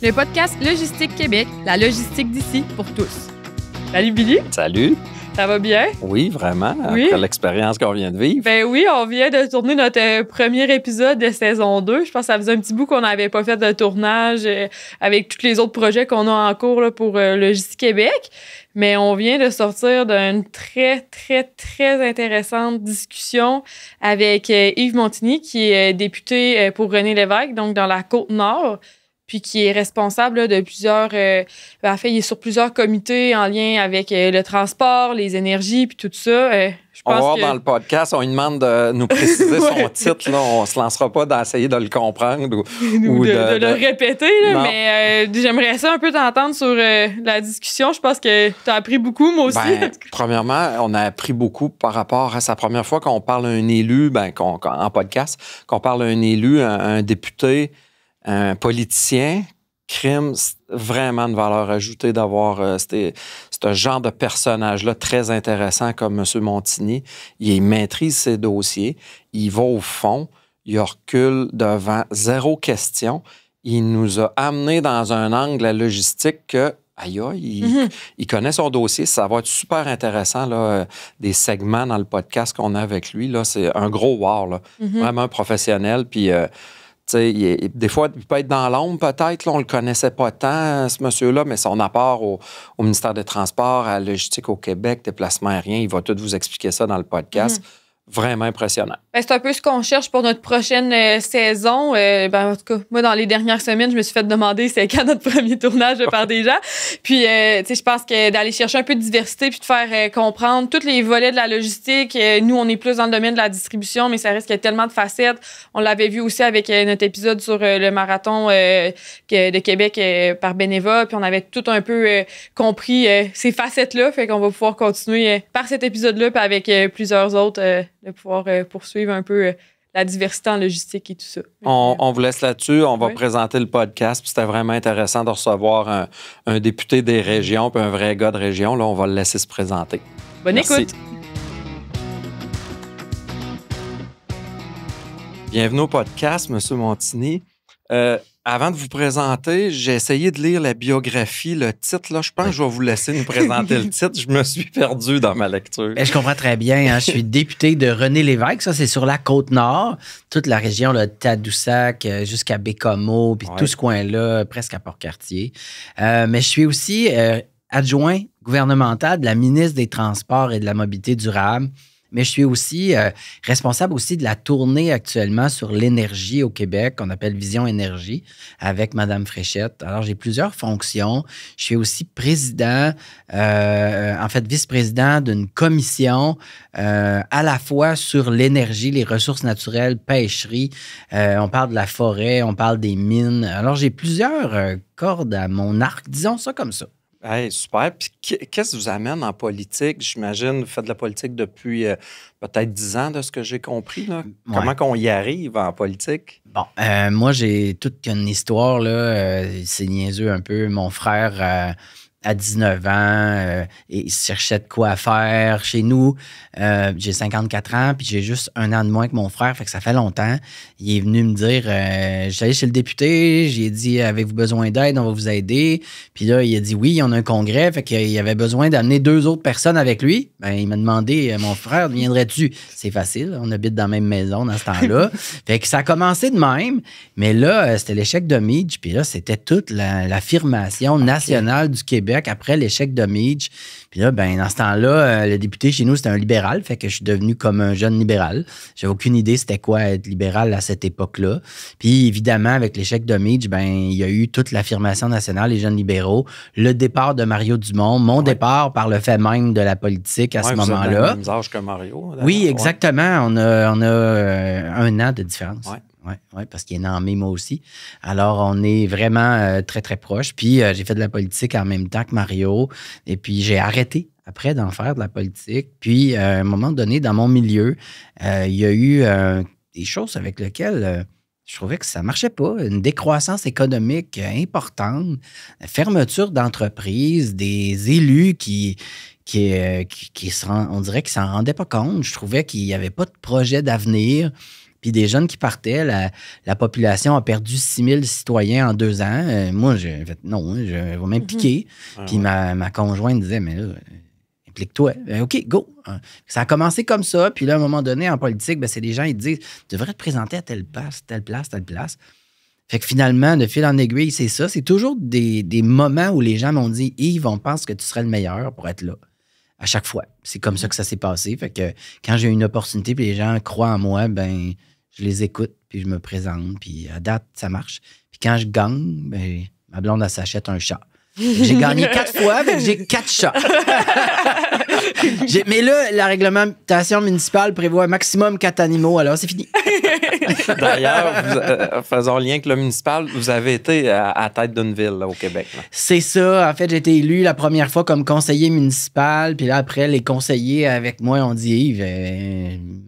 le podcast Logistique Québec, la logistique d'ici pour tous. Salut Billy. Salut. Ça va bien? Oui, vraiment, oui. Après l'expérience qu'on vient de vivre. Ben oui, on vient de tourner notre premier épisode de saison 2. Je pense que ça faisait un petit bout qu'on n'avait pas fait de tournage avec tous les autres projets qu'on a en cours là, pour Logistique Québec. Mais on vient de sortir d'une très, très, très intéressante discussion avec Yves Montigny, qui est député pour René Lévesque, donc dans la Côte-Nord, puis qui est responsable là, de plusieurs... en fait, il est sur plusieurs comités en lien avec le transport, les énergies, puis tout ça. On va voir dans le podcast, on lui demande de nous préciser son titre. Là. On ne se lancera pas d'essayer de le comprendre ou de le répéter. Là, mais j'aimerais ça un peu t'entendre sur la discussion. Je pense que tu as appris beaucoup, moi aussi. Premièrement, on a appris beaucoup par rapport à sa première fois qu'on parle à un élu, en podcast, qu'on parle à un élu, un député, un politicien. Crime, c'est vraiment une valeur ajoutée d'avoir ce genre de personnage-là très intéressant comme M. Montigny. Il maîtrise ses dossiers, il va au fond, il recule devant zéro question. Il nous a amené dans un angle la logistique que, il connaît son dossier. Ça va être super intéressant, là, des segments dans le podcast qu'on a avec lui. Là, c'est un gros wow, là. Vraiment un professionnel, puis... des fois, il peut être dans l'ombre, peut-être. Là, on ne le connaissait pas tant, ce monsieur-là, mais son apport au ministère des Transports, à la logistique au Québec, déplacement aérien, il va tout vous expliquer ça dans le podcast. Vraiment impressionnant. Ben, c'est un peu ce qu'on cherche pour notre prochaine saison. En tout cas, moi, dans les dernières semaines, je me suis fait demander c'est quand notre premier tournage par des gens. Puis, je pense que d'aller chercher un peu de diversité puis de faire comprendre tous les volets de la logistique. Nous, on est plus dans le domaine de la distribution, mais ça risque qu'il y a tellement de facettes. On l'avait vu aussi avec notre épisode sur le marathon de Québec par Beneva. Puis, on avait tout un peu compris ces facettes-là. Fait qu'on va pouvoir continuer par cet épisode-là puis avec plusieurs autres de pouvoir poursuivre un peu la diversité en logistique et tout ça. On vous laisse là-dessus. On va présenter le podcast. Puis c'était vraiment intéressant de recevoir un député des régions puis un vrai gars de région. Là, on va le laisser se présenter. Bonne écoute. Bienvenue au podcast, M. Montigny. Avant de vous présenter, j'ai essayé de lire la biographie, le titre. Là, je pense que je vais vous laisser nous présenter le titre. Je me suis perdu dans ma lecture. Je comprends très bien. Je suis député de René Lévesque. Ça, c'est sur la Côte-Nord. Toute la région de Tadoussac jusqu'à Bécomo, puis tout ce coin-là, presque à Port-Cartier. Mais je suis aussi adjoint gouvernemental de la ministre des Transports et de la Mobilité durable. Mais je suis aussi responsable aussi de la tournée actuellement sur l'énergie au Québec, qu'on appelle Vision Énergie, avec Mme Fréchette. Alors, j'ai plusieurs fonctions. Je suis aussi président, vice-président d'une commission à la fois sur l'énergie, les ressources naturelles, pêcherie. On parle de la forêt, on parle des mines. Alors, j'ai plusieurs cordes à mon arc, disons ça comme ça. Hey, super. Puis qu'est-ce qui vous amène en politique? J'imagine, vous faites de la politique depuis peut-être 10 ans, de ce que j'ai compris. Là. Comment qu'on y arrive en politique? Bon, moi, j'ai toute une histoire, là. C'est niaiseux un peu. Mon frère... à 19 ans, et il cherchait de quoi faire. Chez nous, j'ai 54 ans, puis j'ai juste un an de moins que mon frère, fait que ça fait longtemps. Il est venu me dire, j'allais chez le député, j'ai dit, avez-vous besoin d'aide, on va vous aider. Puis là, il a dit oui, on a un congrès, fait qu'il avait besoin d'amener 2 autres personnes avec lui. Ben, il m'a demandé, mon frère, viendrais-tu? C'est facile, on habite dans la même maison dans ce temps-là. Fait que ça a commencé de même, mais là, c'était l'échec de Midge, puis là, c'était toute l'affirmation nationale du Québec après l'échec de Midge. Puis là, dans ce temps-là, le député chez nous, c'était un libéral, fait que je suis devenu comme un jeune libéral. J'avais aucune idée c'était quoi être libéral à cette époque-là. Puis évidemment, avec l'échec de Midge, il y a eu toute l'affirmation nationale, les jeunes libéraux, le départ de Mario Dumont, mon départ par le fait même de la politique à ce moment-là. Vous avez le même âge que Mario. Oui, exactement. On a 1 an de différence. Oui, parce qu'il est né en mai, moi aussi. Alors, on est vraiment très, très proches. Puis, j'ai fait de la politique en même temps que Mario. Et puis, j'ai arrêté après d'en faire de la politique. Puis, à un moment donné, dans mon milieu, il y a eu des choses avec lesquelles je trouvais que ça ne marchait pas. Une décroissance économique importante, fermeture d'entreprises, des élus qui on dirait qu'ils ne s'en rendaient pas compte. Je trouvais qu'il n'y avait pas de projet d'avenir. puis des jeunes qui partaient. La population a perdu 6000 citoyens en 2 ans. Moi, j'ai fait non, je vais même piquer. Puis ma conjointe disait, mais là, implique-toi. OK, go. Ça a commencé comme ça. Puis là, à un moment donné, en politique, c'est des gens, ils te disent, tu devrais te présenter à telle place, telle place, telle place. Fait que finalement, de fil en aiguille, c'est ça. C'est toujours des moments où les gens m'ont dit, Yves, on pense que tu serais le meilleur pour être là. À chaque fois. C'est comme ça que ça s'est passé. Fait que quand j'ai une opportunité puis les gens croient en moi, je les écoute puis je me présente. Puis à date, ça marche. Puis quand je gagne, ma blonde, elle s'achète un chat. J'ai gagné 4 fois, mais j'ai 4 chats. Mais là, la réglementation municipale prévoit un maximum 4 animaux, alors c'est fini. D'ailleurs, faisons lien avec le municipal, vous avez été à tête d'une ville là, au Québec. Là. C'est ça. En fait, j'ai été élu la première fois comme conseiller municipal. Puis là, après, les conseillers avec moi ont dit, Yves,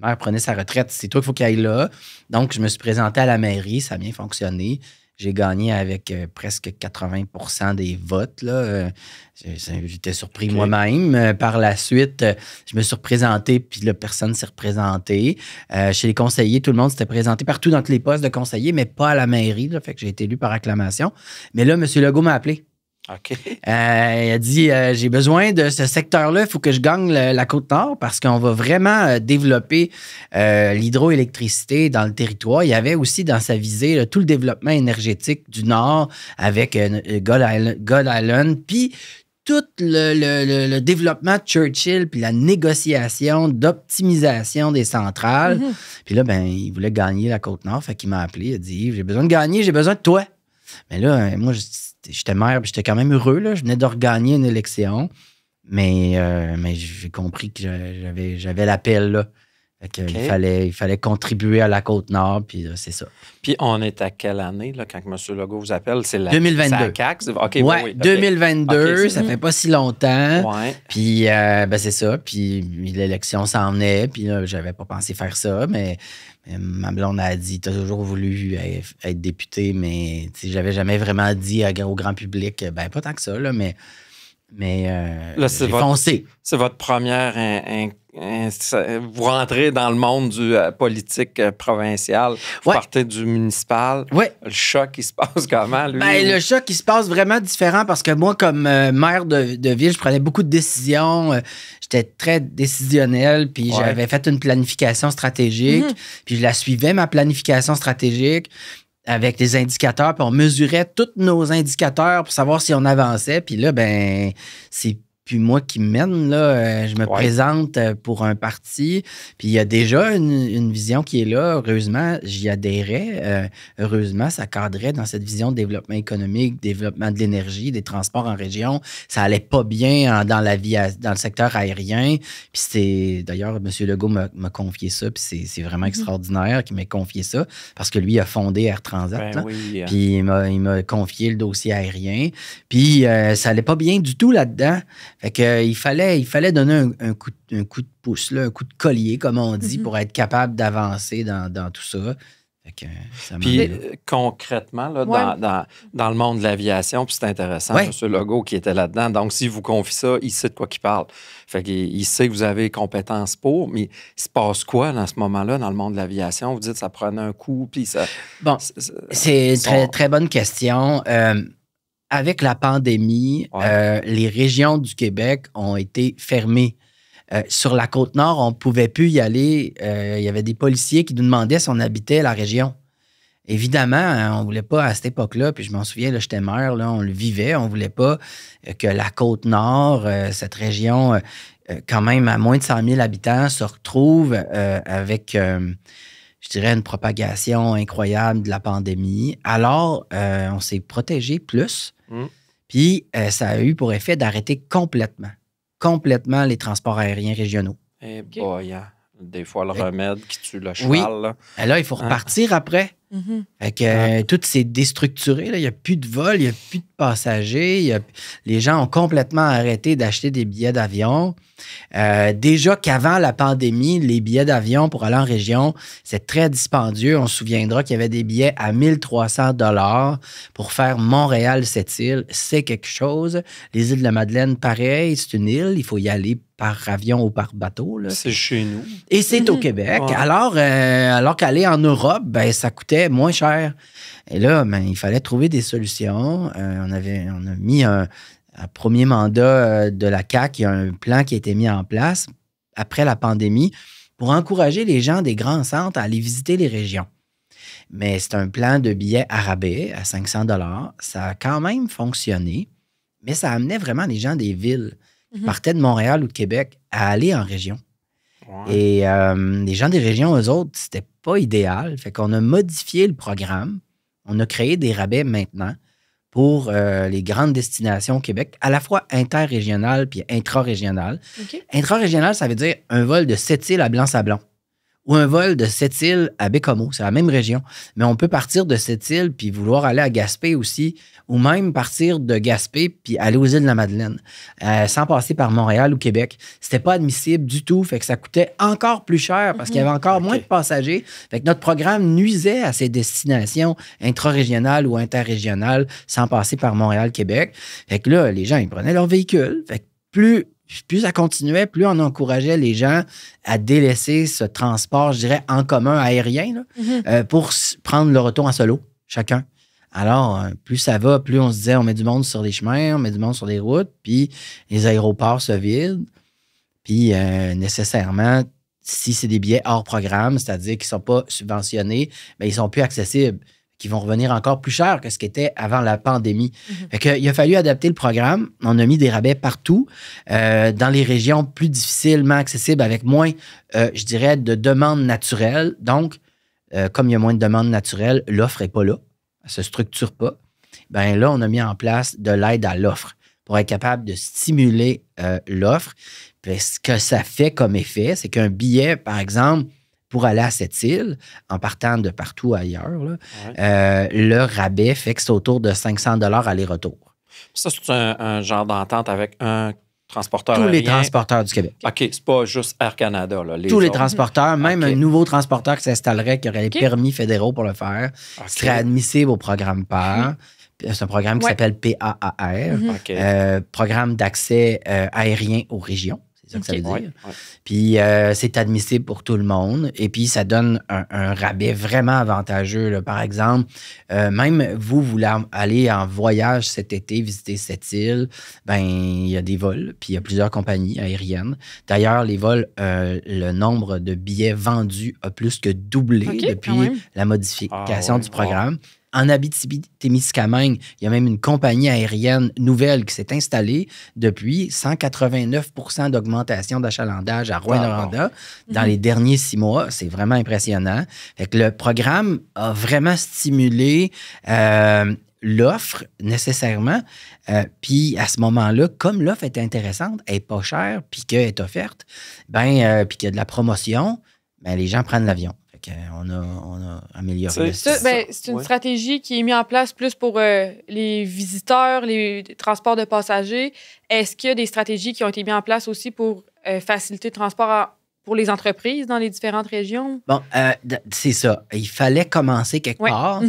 maire prenait sa retraite. C'est toi qu'il faut qu'il aille là. Donc, je me suis présenté à la mairie. Ça a bien fonctionné. J'ai gagné avec presque 80% des votes. Là. J'étais surpris moi-même. Par la suite, je me suis représenté, puis là, personne ne s'est représenté. Chez les conseillers, tout le monde s'était présenté partout dans tous les postes de conseillers, mais pas à la mairie. Là, fait que j'ai été élu par acclamation. Mais là, M. Legault m'a appelé. OK. Il a dit, j'ai besoin de ce secteur-là, il faut que je gagne la Côte-Nord parce qu'on va vraiment développer l'hydroélectricité dans le territoire. Il y avait aussi dans sa visée là, tout le développement énergétique du Nord avec God Island, puis tout le développement de Churchill, puis la négociation d'optimisation des centrales. Puis là, il voulait gagner la Côte-Nord, fait qu'il m'a appelé, il a dit, j'ai besoin de gagner, j'ai besoin de toi. Mais là, moi, j'étais maire, puis j'étais quand même heureux. Là. Je venais de regagner une élection. Mais j'ai compris que j'avais l'appel. Là. Fait que il fallait contribuer à la Côte-Nord, puis c'est ça. Puis on est à quelle année, là, quand M. Legault vous appelle? C'est 2022. C'est la CAQ? OK, oui, 2022, ça fait pas si longtemps. Ouais. Puis c'est ça. Puis l'élection s'en venait, puis là, j'avais pas pensé faire ça, mais ma blonde a dit, t'as toujours voulu être député, mais j'avais jamais vraiment dit au grand public, pas tant que ça, là, mais là, j'ai foncé. C'est votre première... vous rentrez dans le monde du politique provincial, vous partez du municipal. Ouais. Le choc, il se passe comment, lui? Le choc, il se passe vraiment différent parce que moi, comme maire de ville, je prenais beaucoup de décisions. J'étais très décisionnel, puis j'avais fait une planification stratégique, puis je la suivais, ma planification stratégique, avec des indicateurs, puis on mesurait tous nos indicateurs pour savoir si on avançait. Puis là, c'est plus moi qui mène, là. Je me présente pour un parti, puis il y a déjà une vision qui est là. Heureusement, j'y adhérais. Heureusement, ça cadrait dans cette vision de développement économique, développement de l'énergie, des transports en région. Ça allait pas bien dans le secteur aérien. Puis c'est d'ailleurs, M. Legault m'a confié ça, puis c'est vraiment extraordinaire qu'il m'ait confié ça, parce que lui il a fondé Air Transat. Puis il m'a confié le dossier aérien. Puis ça allait pas bien du tout là-dedans. Fait que, il fallait donner un coup de pouce, là, un coup de collier, comme on dit, pour être capable d'avancer dans tout ça. Fait que, puis concrètement, là, dans le monde de l'aviation, puis c'est intéressant, M. Legault qui était là-dedans. Donc, s'il vous confie ça, il sait de quoi qu'il parle. Fait qu'il sait que vous avez les compétences pour, mais il se passe quoi dans ce moment-là, dans le monde de l'aviation? Vous dites que ça prenait un coup, puis ça... Bon, c'est une très, très bonne question. Avec la pandémie, les régions du Québec ont été fermées. Sur la Côte-Nord, on ne pouvait plus y aller. Il y avait des policiers qui nous demandaient si on habitait la région. Évidemment, on ne voulait pas à cette époque-là, puis je m'en souviens, là, j'étais maire, là, on le vivait, on ne voulait pas que la Côte-Nord, cette région, quand même à moins de 100 000 habitants, se retrouve avec... je dirais, une propagation incroyable de la pandémie. Alors, on s'est protégé plus. Puis, ça a eu pour effet d'arrêter complètement les transports aériens régionaux. Eh boy, des fois, le remède qui tue le cheval. Oui. Là, il faut repartir après. Fait que tout s'est déstructuré. Il n'y a plus de vol, il n'y a plus de passagers. Les gens ont complètement arrêté d'acheter des billets d'avion. Déjà qu'avant la pandémie, les billets d'avion pour aller en région, c'est très dispendieux. On se souviendra qu'il y avait des billets à 1300 $ pour faire Montréal-Sept-Îles. C'est quelque chose. Les îles de la Madeleine, pareil, c'est une île. Il faut y aller par avion ou par bateau. C'est chez nous. Et c'est au Québec. Ouais. Alors qu'aller en Europe, ben, ça coûtait moins cher. Et là, ben, il fallait trouver des solutions. On a mis un premier mandat de la CAQ. Il y a un plan qui a été mis en place après la pandémie pour encourager les gens des grands centres à aller visiter les régions. Mais c'est un plan de billets à rabais à 500 $. Ça a quand même fonctionné, mais ça amenait vraiment les gens des villes qui partaient de Montréal ou de Québec à aller en région. Ouais. Et les gens des régions, eux autres, c'était pas idéal. Fait qu'on a modifié le programme. On a créé des rabais maintenant pour les grandes destinations au Québec, à la fois interrégionales puis intra-régionales. OK. Intra-régional, ça veut dire un vol de Sept-Îles à Blanc-Sablon ou un vol de Sept-Îles à Bécomo. C'est la même région. Mais on peut partir de Sept-Îles puis vouloir aller à Gaspé aussi, ou même partir de Gaspé puis aller aux îles de la Madeleine, sans passer par Montréal ou Québec. C'était pas admissible du tout, fait que ça coûtait encore plus cher parce qu'il y avait encore moins de passagers. Fait que notre programme nuisait à ces destinations intra-régionales ou interrégionales sans passer par Montréal-Québec. Fait que là, les gens, ils prenaient leur véhicule. Fait que plus ça continuait, plus on encourageait les gens à délaisser ce transport, je dirais, en commun aérien là, pour prendre le retour en solo, chacun. Alors, plus ça va, plus on se disait, on met du monde sur les chemins, on met du monde sur les routes, puis les aéroports se vident. Puis, nécessairement, si c'est des billets hors programme, c'est-à-dire qu'ils ne sont pas subventionnés, bien, ils ne sont plus accessibles, qui vont revenir encore plus cher que ce qui était avant la pandémie. Fait que, il a fallu adapter le programme. On a mis des rabais partout, dans les régions plus difficilement accessibles, avec moins, je dirais, de demandes naturelles. Donc, comme il y a moins de demandes naturelles, l'offre n'est pas là. Elle ne se structure pas. Bien là, on a mis en place de l'aide à l'offre pour être capable de stimuler l'offre. Puis ce que ça fait comme effet, c'est qu'un billet, par exemple, pour aller à Sept-Îles, en partant de partout ailleurs, là, le rabais fait que c'est autour de 500 $ aller-retour. Ça, c'est un genre d'entente avec un transporteur Tous aérien. les transporteurs du Québec. OK, c'est pas juste Air Canada. Là, Tous les autres. transporteurs, même OK. un nouveau transporteur qui s'installerait, qui aurait les permis fédéraux pour le faire, OK. serait admissible au programme PAR. C'est un programme qui s'appelle PAAR, OK. programme d'accès aérien aux régions. C'est ça que ça veut dire. Ouais, ouais. Puis, c'est admissible pour tout le monde. Et puis, ça donne un rabais vraiment avantageux. Là. Par exemple, même vous voulez aller en voyage cet été, visiter cette île, ben il y a des vols, puis il y a plusieurs compagnies aériennes. D'ailleurs, les vols, le nombre de billets vendus a plus que doublé depuis la modification du programme. En Abitibi-Témiscamingue, il y a même une compagnie aérienne nouvelle qui s'est installée depuis 189 % d'augmentation d'achalandage à Rouyn-Noranda dans les derniers 6 mois. C'est vraiment impressionnant. Fait que le programme a vraiment stimulé l'offre nécessairement. Puis à ce moment-là, comme l'offre est intéressante, elle n'est pas chère, puis qu'elle est offerte, puis qu'il y a de la promotion, ben, les gens prennent l'avion. On a amélioré c'est une stratégie qui est mise en place plus pour les visiteurs, les transports de passagers. Est-ce qu'il y a des stratégies qui ont été mises en place aussi pour faciliter le transport pour les entreprises dans les différentes régions? Bon, c'est ça. Il fallait commencer quelque part.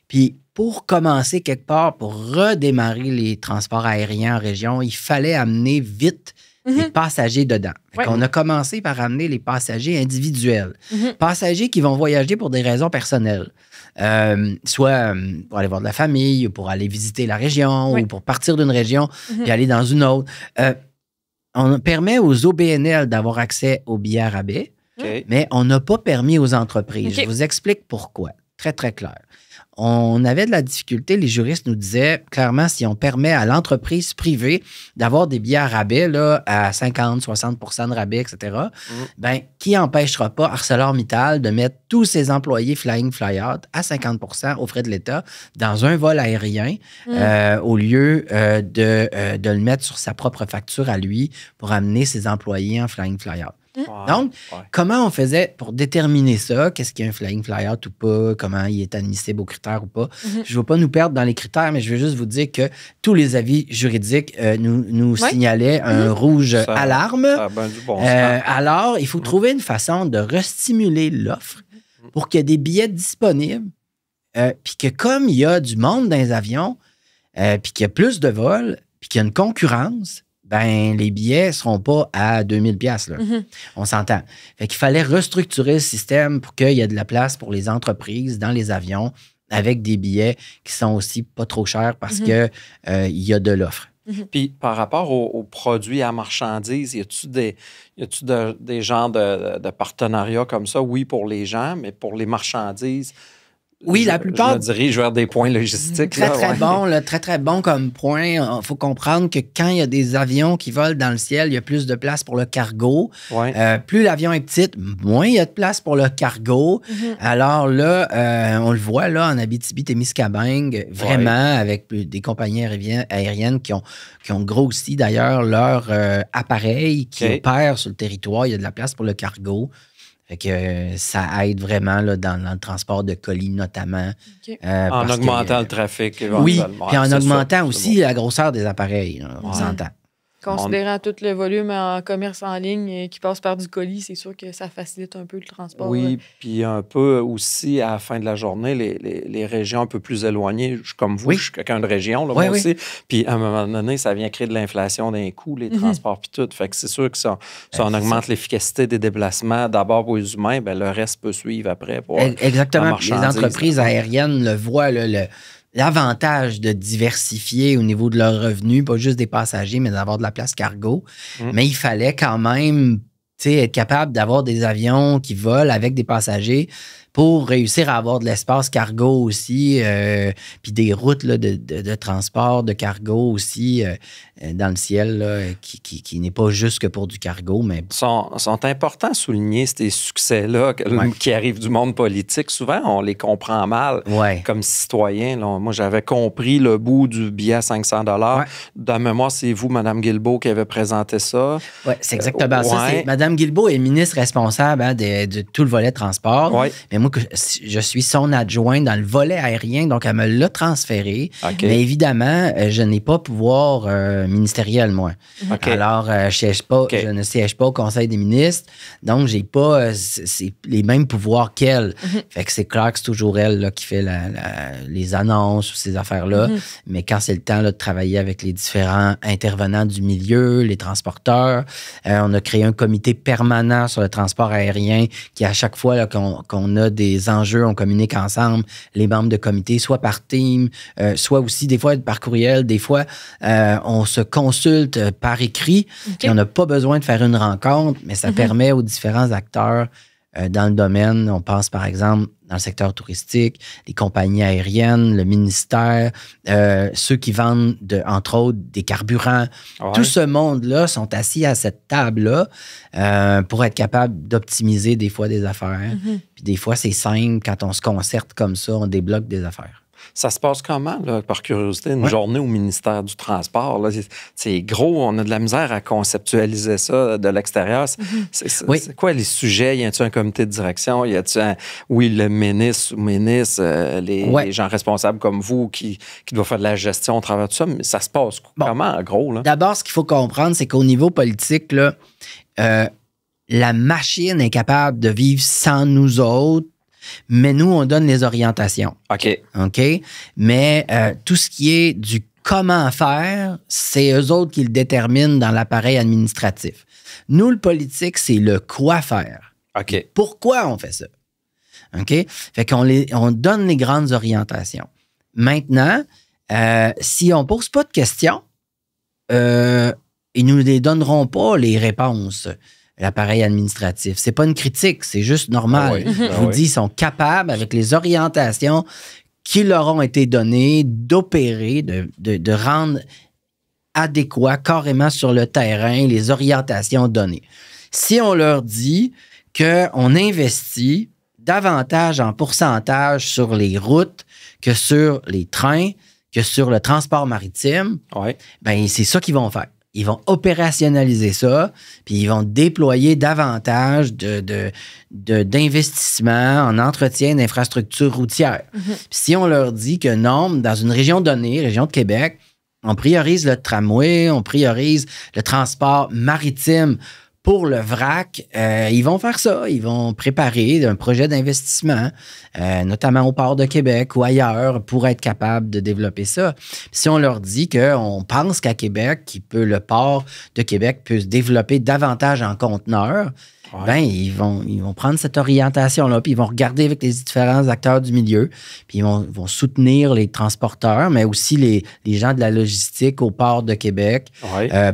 Puis pour commencer quelque part, pour redémarrer les transports aériens en région, il fallait amener vite les passagers dedans. On a commencé par amener les passagers individuels. Passagers qui vont voyager pour des raisons personnelles. Soit pour aller voir de la famille, ou pour aller visiter la région, ou pour partir d'une région et aller dans une autre. On permet aux OBNL d'avoir accès aux billets à rabais, mais on n'a pas permis aux entreprises. Je vous explique pourquoi. Très, très clair. On avait de la difficulté. Les juristes nous disaient clairement, si on permet à l'entreprise privée d'avoir des billets à rabais là, à 50, 60 % de rabais, etc., ben, qui n'empêchera pas ArcelorMittal de mettre tous ses employés fly-in, fly-out à 50 % aux frais de l'État dans un vol aérien au lieu de le mettre sur sa propre facture à lui pour amener ses employés en fly-in, fly-out. Donc, comment on faisait pour déterminer ça? Qu'est-ce qu'il y a un flying flyout ou pas? Comment il est admissible aux critères ou pas? Je ne veux pas nous perdre dans les critères, mais je veux juste vous dire que tous les avis juridiques nous signalaient un rouge alarme. Ça a bien du bon sens. Alors, il faut trouver une façon de restimuler l'offre pour qu'il y ait des billets disponibles. Puis que comme il y a du monde dans les avions, puis qu'il y a plus de vols, puis qu'il y a une concurrence, ben les billets ne seront pas à 2000 $. On s'entend. Fait qu'il fallait restructurer le système pour qu'il y ait de la place pour les entreprises dans les avions avec des billets qui sont aussi pas trop chers parce que il y a de l'offre. Puis par rapport aux produits à marchandises, y a-tu des genres de partenariats comme ça? Oui, pour les gens, mais pour les marchandises... Oui, la plupart. Je me dirige vers des points logistiques. Très, très bon comme point. Il faut comprendre que quand il y a des avions qui volent dans le ciel, il y a plus de place pour le cargo. Plus l'avion est petit, moins il y a de place pour le cargo. Alors là, on le voit là en Abitibi-Témiscamingue, vraiment avec des compagnies aériennes qui ont grossi d'ailleurs leur appareil qui opèrent sur le territoire. Il y a de la place pour le cargo. Fait que ça aide vraiment là, dans le transport de colis, notamment. En augmentant le trafic, éventuellement. Oui, puis en augmentant aussi la grosseur des appareils, là, on s'entend. Considérant tout le volume en commerce en ligne qui passe par du colis, c'est sûr que ça facilite un peu le transport. Oui, puis un peu aussi, à la fin de la journée, les régions un peu plus éloignées, comme vous, je suis quelqu'un de région, là, moi aussi. Puis à un moment donné, ça vient créer de l'inflation d'un coût, les transports, puis tout. Fait que c'est sûr que si on augmente l'efficacité des déplacements, d'abord pour les humains, ben, le reste peut suivre après. Pour exactement. Les entreprises aériennes le voient, l'avantage de diversifier au niveau de leurs revenus, pas juste des passagers, mais d'avoir de la place cargo. Mais il fallait quand même être capable d'avoir des avions qui volent avec des passagers pour réussir à avoir de l'espace cargo aussi, puis des routes là, de transport de cargo aussi dans le ciel, là, qui n'est pas juste que pour du cargo. Mais sont importants à souligner ces succès-là qui arrivent du monde politique. Souvent, on les comprend mal comme citoyens. Là. Moi, j'avais compris le bout du billet à 500 $. Dans mémoire, c'est vous, Mme Guilbeault, qui avait présenté ça. Oui, c'est exactement ça. Mme Guilbeault est ministre responsable de tout le volet transport. Mais moi, je suis son adjoint dans le volet aérien, donc elle me l'a transféré. Mais évidemment, je n'ai pas pouvoir ministériel, moi. Alors, je ne siège pas au Conseil des ministres, donc j'ai pas les mêmes pouvoirs qu'elle. Fait que c'est clair que c'est toujours elle là, qui fait les annonces ou ces affaires-là. Mais quand c'est le temps là, de travailler avec les différents intervenants du milieu, les transporteurs, on a créé un comité permanent sur le transport aérien qui, à chaque fois là, qu'on a des enjeux, on communique ensemble, les membres de comité, soit par team, soit aussi des fois par courriel, des fois on se consulte par écrit et on n'a pas besoin de faire une rencontre, mais ça permet aux différents acteurs dans le domaine, on pense par exemple dans le secteur touristique, les compagnies aériennes, le ministère, ceux qui vendent, entre autres, des carburants. Tout ce monde-là sont assis à cette table-là pour être capable d'optimiser des fois des affaires. Puis des fois, c'est simple, quand on se concerte comme ça, on débloque des affaires. Ça se passe comment, là, par curiosité, une journée au ministère du Transport? Là, c'est gros, on a de la misère à conceptualiser ça de l'extérieur. C'est quoi les sujets? Y a-t-il un comité de direction? Y a-t-il le ministre ou ministre, les gens responsables comme vous qui doivent faire de la gestion au travers de ça? Mais ça se passe comment, en gros? Là? D'abord, ce qu'il faut comprendre, c'est qu'au niveau politique, là, la machine est capable de vivre sans nous autres. Mais nous, on donne les orientations. OK? Mais tout ce qui est du comment faire, c'est eux autres qui le déterminent dans l'appareil administratif. Nous, le politique, c'est le quoi faire. Pourquoi on fait ça? Fait qu'on donne les grandes orientations. Maintenant, si on ne pose pas de questions, ils ne nous les donneront pas, les réponses. L'appareil administratif. C'est pas une critique, c'est juste normal. Je vous dis, ils sont capables, avec les orientations qui leur ont été données, d'opérer, de rendre adéquat carrément sur le terrain les orientations données. Si on leur dit qu'on investit davantage en pourcentage sur les routes que sur les trains, que sur le transport maritime, ben c'est ça qu'ils vont faire. ils vont opérationnaliser ça, puis ils vont déployer davantage d'investissements en entretien d'infrastructures routières. Puis si on leur dit que non, dans une région donnée, région de Québec, on priorise le tramway, on priorise le transport maritime pour le vrac, ils vont faire ça. Ils vont préparer un projet d'investissement, notamment au port de Québec ou ailleurs, pour être capable de développer ça. Si on leur dit qu'on pense qu'à Québec, le port de Québec peut se développer davantage en conteneurs, ben, ils vont prendre cette orientation-là, puis ils vont regarder avec les différents acteurs du milieu, puis ils vont soutenir les transporteurs, mais aussi les gens de la logistique au port de Québec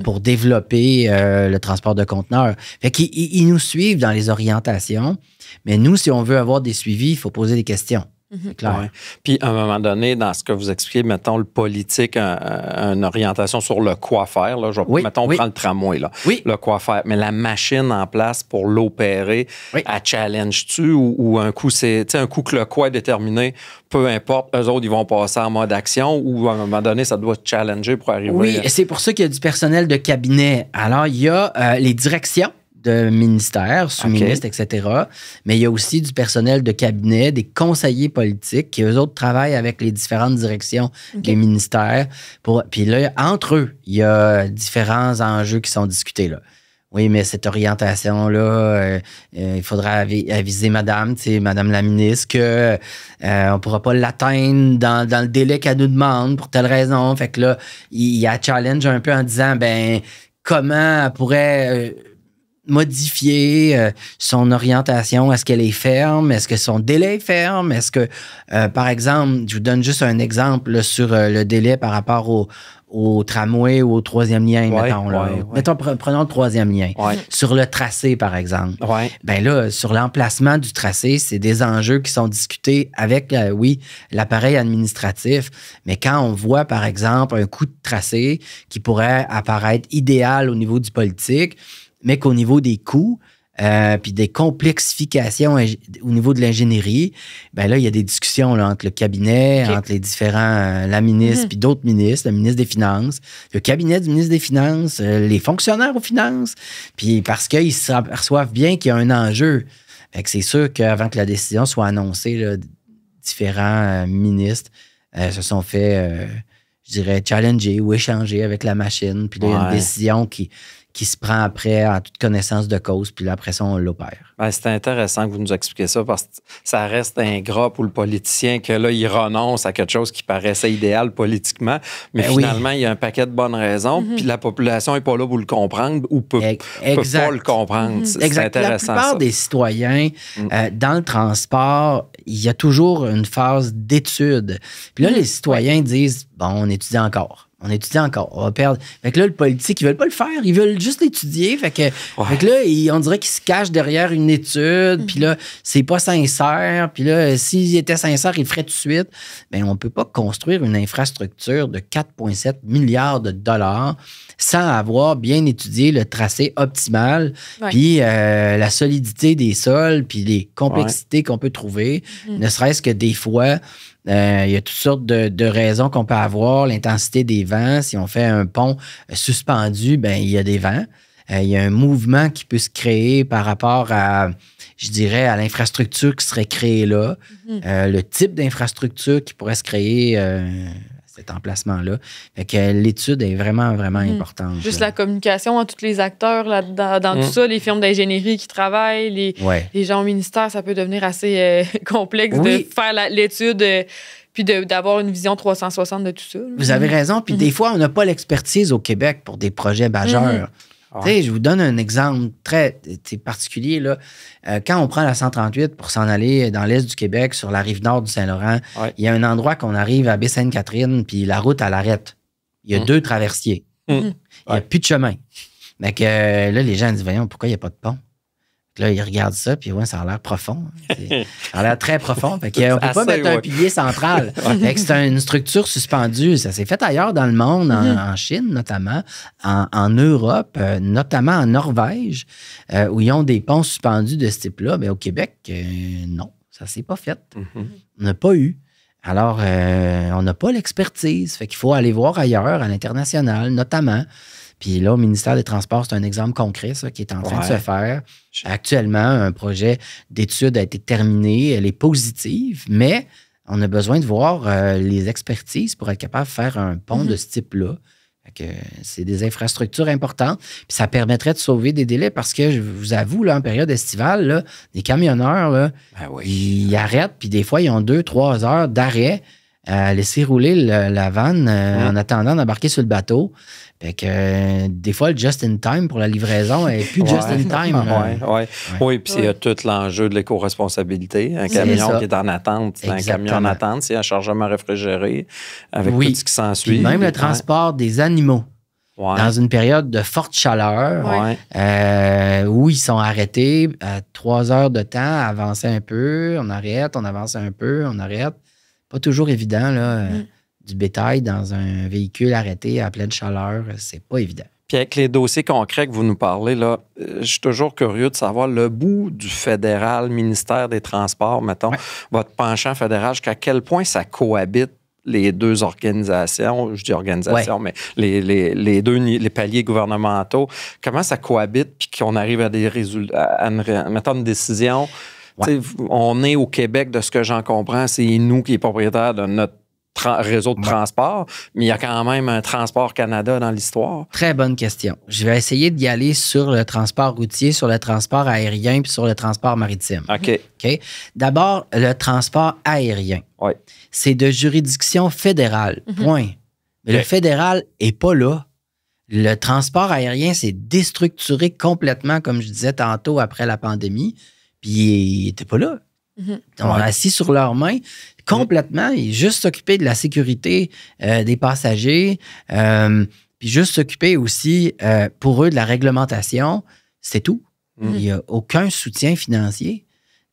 pour développer le transport de conteneurs. Fait qu'ils nous suivent dans les orientations, mais nous, si on veut avoir des suivis, il faut poser des questions. C'est clair. Ouais. Puis, à un moment donné, dans ce que vous expliquez, mettons, le politique, une orientation sur le quoi faire. Là, mettons, on prend le tramway, là, le quoi faire. Mais la machine en place pour l'opérer, elle challenge-tu ou un coup, un coup que le quoi est déterminé, peu importe, eux autres, ils vont passer en mode action ou à un moment donné, ça doit challenger pour arriver. Oui, c'est pour ça qu'il y a du personnel de cabinet. Alors, il y a les directions de ministères, sous-ministres, etc. Mais il y a aussi du personnel de cabinet, des conseillers politiques qui, eux autres, travaillent avec les différentes directions des ministères. Puis là, entre eux, il y a différents enjeux qui sont discutés là. Oui, mais cette orientation-là, il faudra aviser madame la ministre, qu'on ne pourra pas l'atteindre dans le délai qu'elle nous demande pour telle raison. Fait que là, il y a challenge un peu en disant, ben comment elle pourrait modifier son orientation. Est-ce qu'elle est ferme? Est-ce que son délai est ferme? Est-ce que, par exemple, je vous donne juste un exemple là, sur le délai par rapport au tramway ou au troisième lien, mettons. Mettons, prenons le troisième lien. Sur le tracé, par exemple. Ben là, sur l'emplacement du tracé, c'est des enjeux qui sont discutés avec, l'appareil administratif. Mais quand on voit, par exemple, un coup de tracé qui pourrait apparaître idéal au niveau du politique, mais qu'au niveau des coûts, puis des complexifications au niveau de l'ingénierie, ben là, il y a des discussions là, entre le cabinet, entre les différents, la ministre, puis d'autres ministres, le ministre des Finances, le cabinet du ministre des Finances, les fonctionnaires aux finances, puis parce qu'ils s'aperçoivent bien qu'il y a un enjeu. Fait que c'est sûr qu'avant que la décision soit annoncée, là, différents ministres se sont fait, je dirais, challenger ou échanger avec la machine, puis là, il y a une décision qui se prend après en toute connaissance de cause, puis là, après ça, on l'opère. Ben, c'est intéressant que vous nous expliquiez ça parce que ça reste ingrat pour le politicien que là, il renonce à quelque chose qui paraissait idéal politiquement, mais finalement, il y a un paquet de bonnes raisons, puis la population n'est pas là pour le comprendre ou peut pas le comprendre. C'est intéressant. La plupart des citoyens, dans le transport, il y a toujours une phase d'étude. Puis là, les citoyens disent, bon, on étudie encore. On étudie encore, on va perdre. Fait que là, le politique, ils veulent pas le faire, ils veulent juste l'étudier. Fait que là, on dirait qu'ils se cachent derrière une étude, puis là, c'est pas sincère. Puis là, s'ils étaient sincères, ils le feraient tout de suite. Bien, on peut pas construire une infrastructure de 4,7 milliards de dollars sans avoir bien étudié le tracé optimal, puis la solidité des sols, puis les complexités qu'on peut trouver, ne serait-ce que des fois. Il y a toutes sortes de raisons qu'on peut avoir. L'intensité des vents, si on fait un pont suspendu, ben il y a des vents. Il y a un mouvement qui peut se créer par rapport à, je dirais, à l'infrastructure qui serait créée là. Le type d'infrastructure qui pourrait se créer cet emplacement-là. Fait que l'étude est vraiment, vraiment importante. Juste la communication entre tous les acteurs là, dans tout ça, les firmes d'ingénierie qui travaillent, les gens au ministère, ça peut devenir assez complexe de faire l'étude puis d'avoir une vision 360 de tout ça. Vous avez raison. Puis des fois, on n'a pas l'expertise au Québec pour des projets majeurs. Je vous donne un exemple très particulier. Là. Quand on prend la 138 pour s'en aller dans l'est du Québec, sur la rive nord du Saint-Laurent, il y a un endroit qu'on arrive à Baie-Sainte-Catherine, puis la route, elle arrête. Il y a 2 traversiers. Il n'y a plus de chemin. Donc là, les gens disent, voyons, pourquoi il n'y a pas de pont? Là, ils regardent ça, puis ça a l'air profond. Ça a l'air très profond. Fait qu'on ne peut pas mettre un pilier central. Fait que c'est une structure suspendue. Ça s'est fait ailleurs dans le monde, en Chine notamment, en Europe, notamment en Norvège, où ils ont des ponts suspendus de ce type-là. Mais au Québec, non, ça ne s'est pas fait. On n'a pas eu. Alors, on n'a pas l'expertise. Fait qu'il faut aller voir ailleurs, à l'international notamment. Puis là, au ministère des Transports, c'est un exemple concret, ça, qui est en train de se faire. Actuellement, un projet d'étude a été terminé. Elle est positive, mais on a besoin de voir les expertises pour être capable de faire un pont de ce type-là. C'est des infrastructures importantes. Puis ça permettrait de sauver des délais parce que, je vous avoue, là, en période estivale, là, les camionneurs, là, ils arrêtent, puis des fois, ils ont 2-3 heures d'arrêt à laisser rouler la vanne en attendant d'embarquer sur le bateau. Fait que des fois, le just-in-time pour la livraison n'est plus just-in-time. Oui, puis il y a tout l'enjeu de l'éco-responsabilité. Un camion qui est en attente, c'est un camion en attente, c'est un chargement réfrigéré avec tout ce qui s'ensuit. Même le transport des animaux. Dans une période de forte chaleur, où ils sont arrêtés à 3 heures de temps, à avancer un peu, on arrête, on avance un peu, on arrête. Pas toujours évident, là. Du bétail dans un véhicule arrêté à pleine chaleur, c'est pas évident. Puis avec les dossiers concrets que vous nous parlez, là, je suis toujours curieux de savoir le bout du fédéral, ministère des Transports, mettons, votre penchant fédéral, jusqu'à quel point ça cohabite les deux organisations, je dis organisation, mais les deux les paliers gouvernementaux, comment ça cohabite puis qu'on arrive à des résultats, mettons une décision. On est au Québec, de ce que j'en comprends, c'est nous qui est propriétaire de notre réseau de transport, mais il y a quand même un Transport Canada dans l'histoire. Très bonne question. Je vais essayer d'y aller sur le transport routier, sur le transport aérien puis sur le transport maritime. OK. D'abord, le transport aérien. C'est de juridiction fédérale. Point. Mais le fédéral n'est pas là. Le transport aérien s'est déstructuré complètement, comme je disais tantôt, après la pandémie, puis il n'était pas là. On a assis sur leurs mains complètement et juste s'occuper de la sécurité des passagers, puis juste s'occuper aussi pour eux de la réglementation, c'est tout. Il n'y a aucun soutien financier.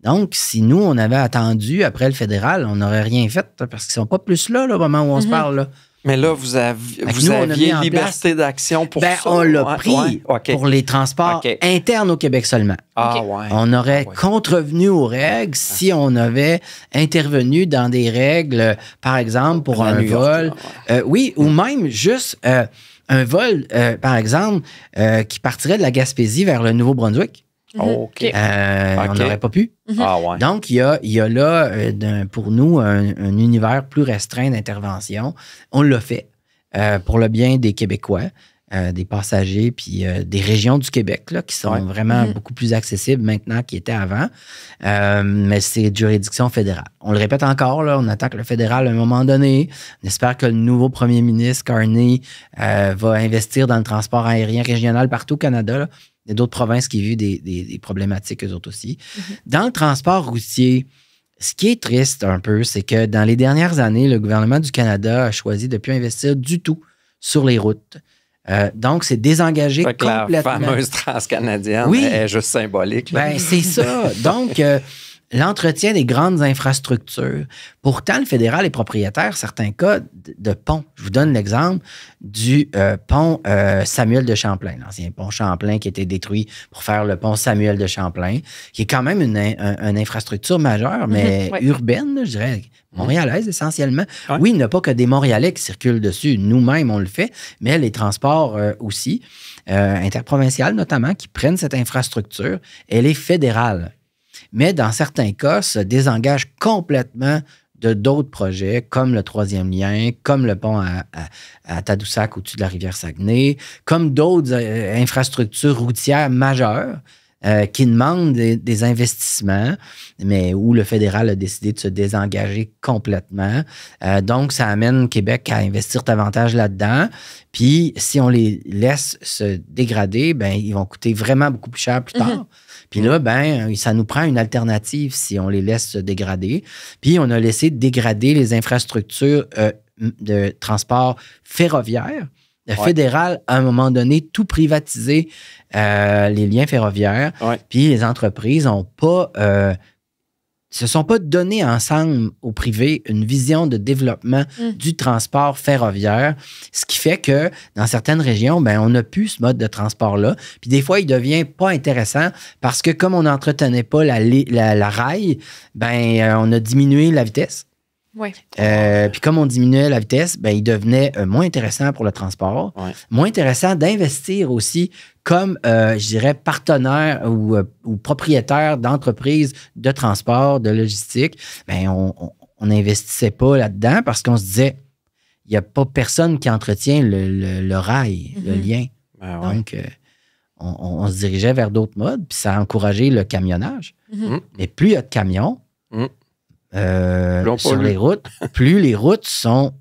Donc, si nous, on avait attendu après le fédéral, on n'aurait rien fait parce qu'ils ne sont pas plus là, au moment où on se parle. Là. Mais là, vous aviez liberté d'action pour ça. On l'a pris pour les transports internes au Québec seulement. On aurait contrevenu aux règles si on avait intervenu dans des règles, par exemple, pour un vol. Ou même juste un vol, par exemple, qui partirait de la Gaspésie vers le Nouveau-Brunswick. On n'aurait pas pu. Donc, il y a là, pour nous, un univers plus restreint d'intervention. On l'a fait pour le bien des Québécois, des passagers, puis des régions du Québec là, qui sont vraiment beaucoup plus accessibles maintenant qu'ils étaient avant. Mais c'est de juridiction fédérale. On le répète encore, là, on attend que le fédéral, à un moment donné, on espère que le nouveau premier ministre, Carney, va investir dans le transport aérien régional partout au Canada, là. Il y a d'autres provinces qui vivent des problématiques, eux autres aussi. Dans le transport routier, ce qui est triste un peu, c'est que dans les dernières années, le gouvernement du Canada a choisi de ne plus investir du tout sur les routes. Donc, c'est désengagé complètement. La fameuse transcanadienne est juste symbolique. C'est ça. Donc, l'entretien des grandes infrastructures. Pourtant, le fédéral est propriétaire, certains cas, de ponts. Je vous donne l'exemple du pont Samuel de Champlain, l'ancien pont Champlain qui a été détruit pour faire le pont Samuel de Champlain, qui est quand même une infrastructure majeure, mais urbaine, je dirais, montréalaise essentiellement. Oui, il n'y a pas que des Montréalais qui circulent dessus. Nous-mêmes, on le fait, mais les transports aussi, interprovinciaux notamment, qui prennent cette infrastructure, elle est fédérale. Mais dans certains cas, se désengage complètement de d'autres projets, comme le troisième lien, comme le pont à Tadoussac au-dessus de la rivière Saguenay, comme d'autres infrastructures routières majeures qui demandent des investissements, mais où le fédéral a décidé de se désengager complètement. Donc, ça amène Québec à investir davantage là-dedans. Puis, si on les laisse se dégrader, ils vont coûter vraiment beaucoup plus cher plus tard. Puis là, ça nous prend une alternative si on les laisse se dégrader. Puis on a laissé dégrader les infrastructures de transport ferroviaire. Le fédéral, à un moment donné, tout privatisé, les liens ferroviaires. Puis les entreprises n'ont pas... se sont pas donnés ensemble au privé une vision de développement du transport ferroviaire, ce qui fait que dans certaines régions, on n'a plus ce mode de transport-là. Puis des fois, il devient pas intéressant parce que comme on n'entretenait pas la rail, on a diminué la vitesse. Ouais. Puis comme on diminuait la vitesse, ben, il devenait moins intéressant pour le transport, moins intéressant d'investir aussi comme, je dirais, partenaire ou propriétaire d'entreprises de transport, de logistique. Ben, on n'investissait pas là-dedans parce qu'on se disait, il n'y a pas personne qui entretient le rail, le lien. Ben Donc, on se dirigeait vers d'autres modes, puis ça a encouragé le camionnage. Mais plus il y a de camions sur les routes, plus les routes ont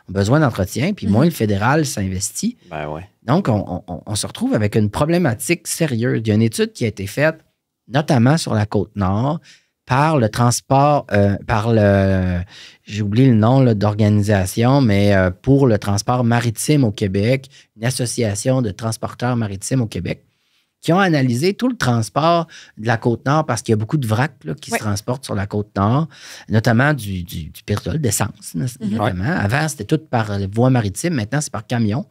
besoin d'entretien, puis moins le fédéral s'investit. Ben ouais. Donc, on se retrouve avec une problématique sérieuse. Il y a une étude qui a été faite, notamment sur la Côte-Nord, par le transport, j'ai oublié le nom là, d'organisation, mais pour le transport maritime au Québec, une association de transporteurs maritimes au Québec, qui ont analysé tout le transport de la Côte-Nord parce qu'il y a beaucoup de vracs là, qui se transportent sur la Côte-Nord, notamment du pétrole, d'essence, notamment. Avant, c'était tout par voie maritime. Maintenant, c'est par camion.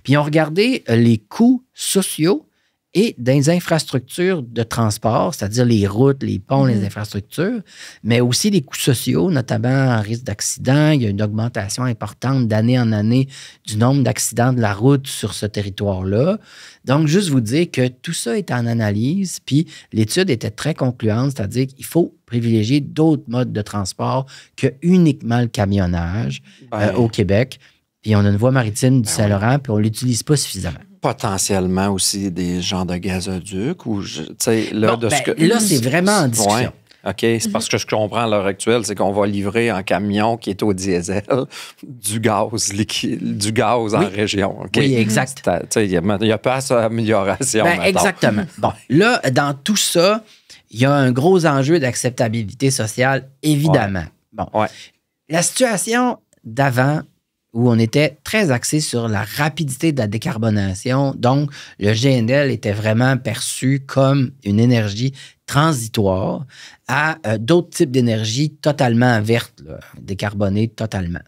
Puis, ils ont regardé les coûts sociaux et des infrastructures de transport, c'est-à-dire les routes, les ponts, les infrastructures, mais aussi les coûts sociaux, notamment en risque d'accident. Il y a une augmentation importante d'année en année du nombre d'accidents de la route sur ce territoire-là. Donc, juste vous dire que tout ça est en analyse, puis l'étude était très concluante, c'est-à-dire qu'il faut privilégier d'autres modes de transport que uniquement le camionnage au Québec. Puis on a une voie maritime du Saint-Laurent, puis on ne l'utilise pas suffisamment. Potentiellement aussi des genres de gazoducs ou là, là, c'est vraiment en discussion. Ouais. OK, c'est parce que je comprends à l'heure actuelle, c'est qu'on va livrer en camion qui est au diesel du gaz liquide, du gaz en région. Okay? Oui, exact. Il n'y a pas assez d'amélioration. Exactement. Bon, là, dans tout ça, il y a un gros enjeu d'acceptabilité sociale, évidemment. Bon, la situation d'avant, où on était très axé sur la rapidité de la décarbonation. Donc, le GNL était vraiment perçu comme une énergie transitoire à d'autres types d'énergie totalement vertes, décarbonées totalement.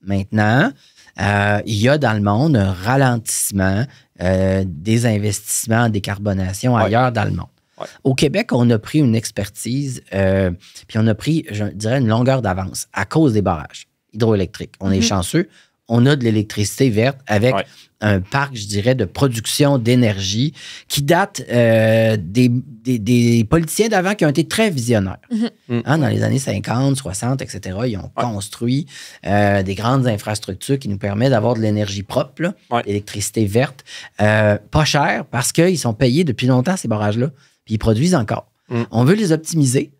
Maintenant, il y a dans le monde un ralentissement des investissements en décarbonation ailleurs dans le monde. Ouais. Au Québec, on a pris une expertise, puis on a pris, je dirais, une longueur d'avance à cause des barrages hydroélectriques. On est chanceux. On a de l'électricité verte avec un parc, je dirais, de production d'énergie qui date des politiciens d'avant qui ont été très visionnaires. Dans les années 50, 60, etc., ils ont construit des grandes infrastructures qui nous permettent d'avoir de l'énergie propre, l'électricité verte, pas chère parce qu'ils sont payés depuis longtemps, ces barrages-là, puis ils produisent encore. On veut les optimiser.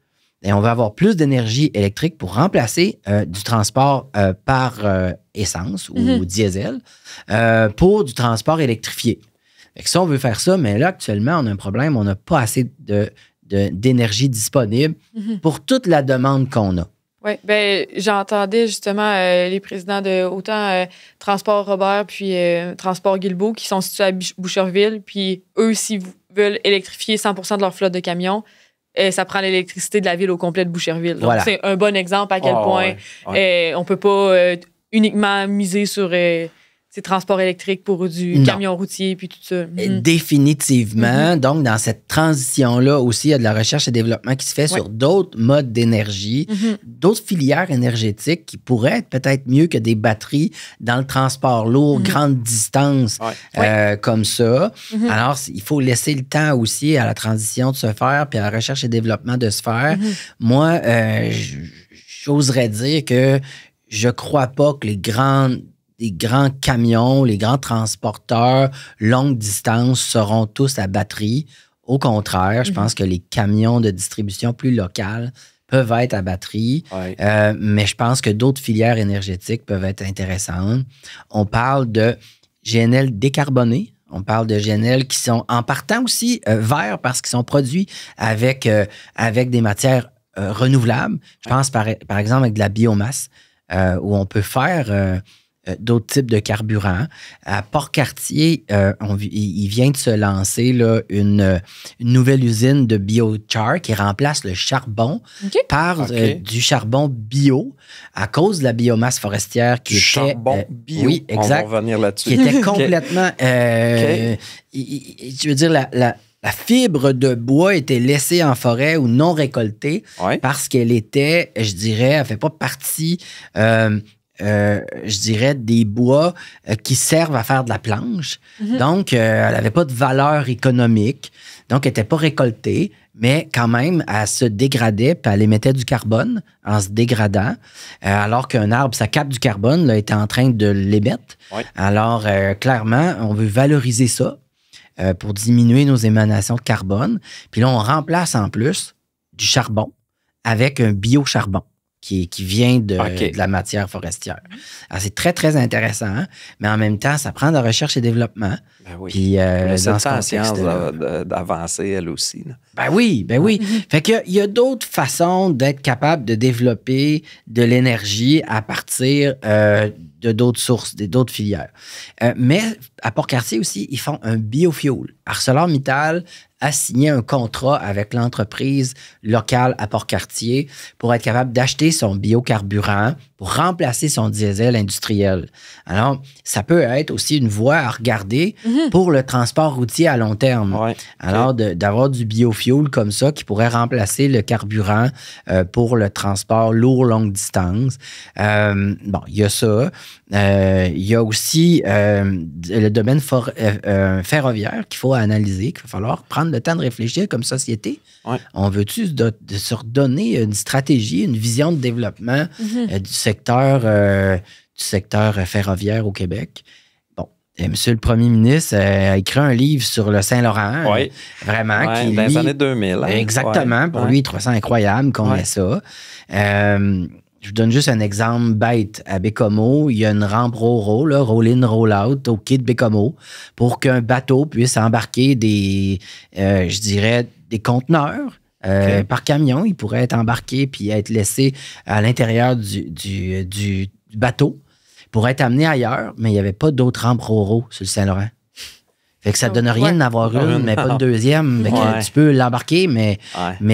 Et on va avoir plus d'énergie électrique pour remplacer du transport par essence ou diesel pour du transport électrifié. Fait que ça, on veut faire ça, mais là, actuellement, on a un problème. On n'a pas assez d'énergie disponible pour toute la demande qu'on a. Oui, bien, j'entendais justement les présidents de autant Transport Robert puis Transport Guilbeault qui sont situés à Boucherville, puis eux, s'ils veulent électrifier 100% de leur flotte de camions, ça prend l'électricité de la ville au complet de Boucherville. Donc, c'est un bon exemple à quel point on ne peut pas uniquement miser sur ces transports électriques pour du camion routier puis tout ça. Définitivement. Donc, dans cette transition-là aussi, il y a de la recherche et développement qui se fait sur d'autres modes d'énergie, d'autres filières énergétiques qui pourraient être peut-être mieux que des batteries dans le transport lourd, grande distance, comme ça. Alors, il faut laisser le temps aussi à la transition de se faire puis à la recherche et développement de se faire. Moi, j'oserais dire que je crois pas que les grands camions, les grands transporteurs longue distance seront tous à batterie. Au contraire, je pense que les camions de distribution plus locales peuvent être à batterie, mais je pense que d'autres filières énergétiques peuvent être intéressantes. On parle de GNL décarbonés. On parle de GNL qui sont en partant aussi verts parce qu'ils sont produits avec des matières renouvelables. Je pense par exemple avec de la biomasse où on peut faire d'autres types de carburants. À Port-Cartier, il vient de se lancer là, une nouvelle usine de biochar qui remplace le charbon par du charbon bio à cause de la biomasse forestière qui était... Charbon bio? Oui, exact. On va revenir là-dessus. Qui était complètement... Je veux dire, la La fibre de bois était laissée en forêt ou non récoltée parce qu'elle était, je dirais, elle ne fait pas partie, je dirais, des bois qui servent à faire de la planche. Donc, elle n'avait pas de valeur économique. Donc, elle n'était pas récoltée, mais quand même, elle se dégradait puis elle émettait du carbone en se dégradant. Alors qu'un arbre, ça capte du carbone, là, était en train de l'émettre. Alors, clairement, on veut valoriser ça pour diminuer nos émanations de carbone. Puis là, on remplace en plus du charbon avec un biocharbon qui vient de la matière forestière. Alors, c'est très, très intéressant, hein? Mais en même temps, ça prend de la recherche et développement. Ben oui. Puis, dans ce la science contexte d'avancer, elle aussi. Là. Ben oui. Fait qu'il y a d'autres façons d'être capable de développer de l'énergie à partir de d'autres sources, d'autres filières. Mais à Port-Cartier aussi, ils font un biofuel. ArcelorMittal a signé un contrat avec l'entreprise locale à Port-Cartier pour être capable d'acheter son biocarburant pour remplacer son diesel industriel. Alors, ça peut être aussi une voie à regarder pour le transport routier à long terme. Alors, d'avoir du biofuel comme ça qui pourrait remplacer le carburant pour le transport lourd, longue distance. Bon, il y a ça. Il y a aussi le domaine ferroviaire qu'il faut analyser, qu'il va falloir prendre le temps de réfléchir comme société. On veut-tu se redonner une stratégie, une vision de développement du secteur ferroviaire au Québec? Bon, Monsieur le Premier ministre a écrit un livre sur le Saint-Laurent. Vraiment. Dans les années 2000. Hein? Exactement. Pour lui, il trouve ça incroyable qu'on ait ça. Je vous donne juste un exemple bête. À Bécomo, il y a une rampe Ro-Ro, roll-in, roll-out, au quai de Bécomo, pour qu'un bateau puisse embarquer des conteneurs par camion. Il pourrait être embarqué puis être laissé à l'intérieur du bateau pour être amené ailleurs, mais il n'y avait pas d'autres rampes Ro-Ro sur le Saint-Laurent. Fait que ça ne donne rien d'en avoir une, mais pas une deuxième. Fait que tu peux l'embarquer, mais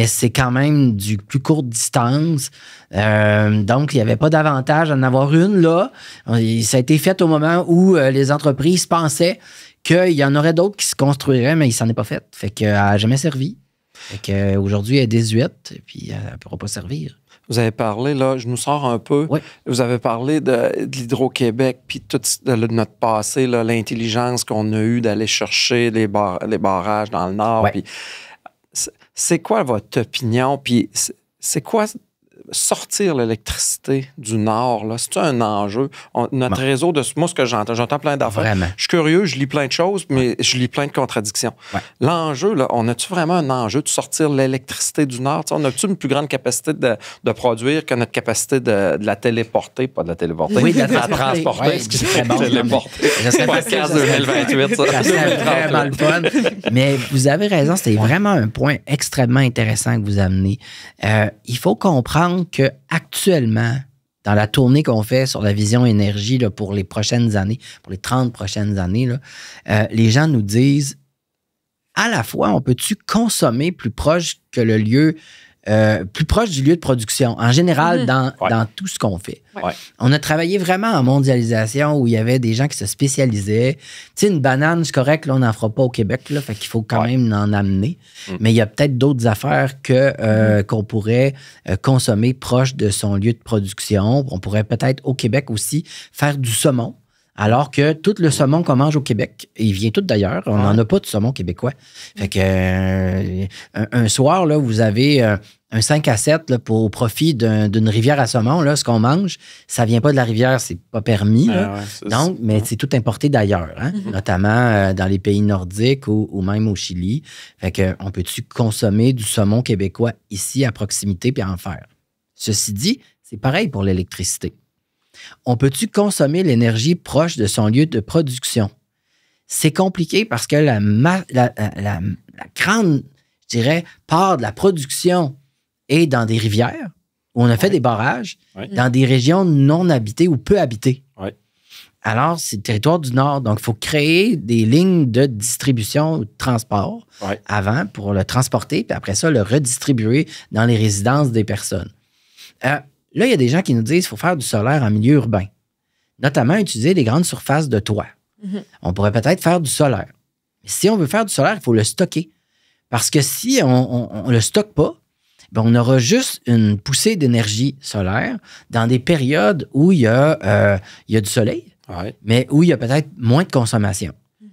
c'est quand même du plus courte distance. Donc, il n'y avait pas d'avantage à en avoir une là. Ça a été fait au moment où les entreprises pensaient qu'il y en aurait d'autres qui se construiraient, mais il s'en est pas fait. Fait qu'elle n'a jamais servi. Fait qu'aujourd'hui, elle est désuète, puis elle ne pourra pas servir. Vous avez parlé, là, je nous sors un peu, vous avez parlé de l'Hydro-Québec, puis tout de notre passé, l'intelligence qu'on a eue d'aller chercher les barrages dans le Nord. Puis c'est quoi votre opinion? Puis c'est quoi sortir l'électricité du Nord? C'est-tu un enjeu? Notre réseau, moi, ce que j'entends plein d'affaires. Vraiment. Je suis curieux, je lis plein de choses, mais je lis plein de contradictions. L'enjeu, là, on a-tu vraiment un enjeu de sortir l'électricité du Nord? T'sais, on a-tu une plus grande capacité de produire que notre capacité de la téléporter? Pas de la téléporter, de la transporter. C'est très bon. Téléporter. Podcast 2028, ça serait vraiment le fun. Mais vous avez raison, c'était vraiment un point extrêmement intéressant que vous amenez. Il faut comprendre qu'actuellement, dans la tournée qu'on fait sur la vision énergie là, pour les prochaines années, pour les 30 prochaines années, là, les gens nous disent à la fois, on peut-tu consommer plus proche que le lieu, plus proche du lieu de production, en général, dans tout ce qu'on fait. On a travaillé vraiment en mondialisation où il y avait des gens qui se spécialisaient. Tu sais, une banane, c'est correct, là, on n'en fera pas au Québec, là, fait qu'il faut quand même en amener. Mais il y a peut-être d'autres affaires qu'on pourrait consommer proche de son lieu de production. On pourrait peut-être au Québec aussi faire du saumon. Alors que tout le saumon qu'on mange au Québec, il vient tout d'ailleurs, on n'en a pas de saumon québécois. Fait que un soir, là, vous avez un 5 à 7 là, au profit d'une rivière à saumon, là, ce qu'on mange, ça vient pas de la rivière, c'est pas permis. Là. Donc, mais c'est tout importé d'ailleurs, hein? Notamment dans les pays nordiques ou même au Chili. Fait que on peut-tu consommer du saumon québécois ici à proximité puis en faire? Ceci dit, c'est pareil pour l'électricité. On peut-tu consommer l'énergie proche de son lieu de production? C'est compliqué parce que la grande, je dirais, part de la production est dans des rivières où on a fait des barrages, dans des régions non habitées ou peu habitées. Alors, c'est le territoire du Nord. Donc, il faut créer des lignes de distribution ou de transport avant pour le transporter, puis après ça, le redistribuer dans les résidences des personnes. Là, il y a des gens qui nous disent qu'il faut faire du solaire en milieu urbain, notamment utiliser les grandes surfaces de toit. On pourrait peut-être faire du solaire. Mais si on veut faire du solaire, il faut le stocker. Parce que si on ne le stocke pas, ben on aura juste une poussée d'énergie solaire dans des périodes où il y a du soleil, mais où il y a peut-être moins de consommation.